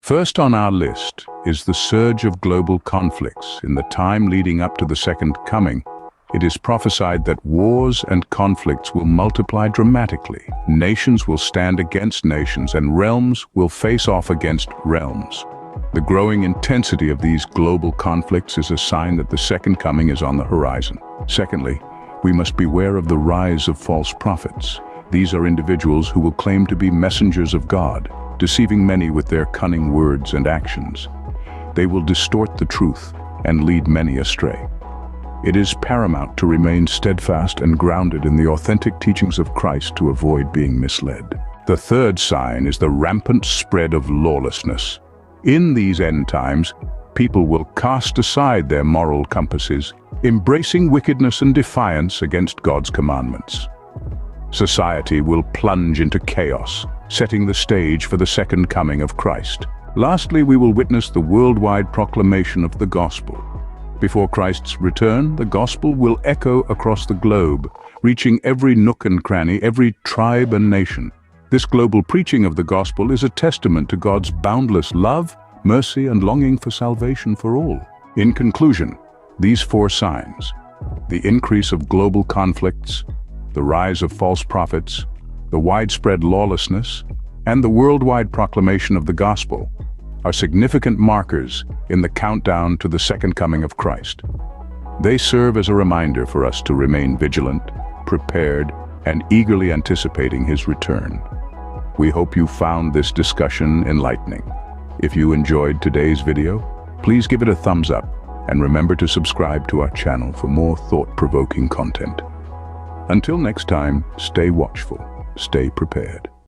First on our list is the surge of global conflicts. In the time leading up to the second coming, it is prophesied that wars and conflicts will multiply dramatically. Nations will stand against nations and realms will face off against realms. The growing intensity of these global conflicts is a sign that the second coming is on the horizon. Secondly, we must beware of the rise of false prophets. These are individuals who will claim to be messengers of God, deceiving many with their cunning words and actions. They will distort the truth and lead many astray. It is paramount to remain steadfast and grounded in the authentic teachings of Christ to avoid being misled. The third sign is the rampant spread of lawlessness. In these end times, people will cast aside their moral compasses, embracing wickedness and defiance against God's commandments. Society will plunge into chaos, setting the stage for the second coming of Christ. Lastly, we will witness the worldwide proclamation of the gospel. Before Christ's return, the gospel will echo across the globe, reaching every nook and cranny, every tribe and nation. This global preaching of the gospel is a testament to God's boundless love, mercy, and longing for salvation for all. In conclusion, these four signs, the increase of global conflicts, the rise of false prophets, the widespread lawlessness, and the worldwide proclamation of the gospel, are significant markers in the countdown to the second coming of Christ. They serve as a reminder for us to remain vigilant, prepared, and eagerly anticipating his return. We hope you found this discussion enlightening. If you enjoyed today's video, please give it a thumbs up and remember to subscribe to our channel for more thought-provoking content. Until next time, stay watchful, stay prepared.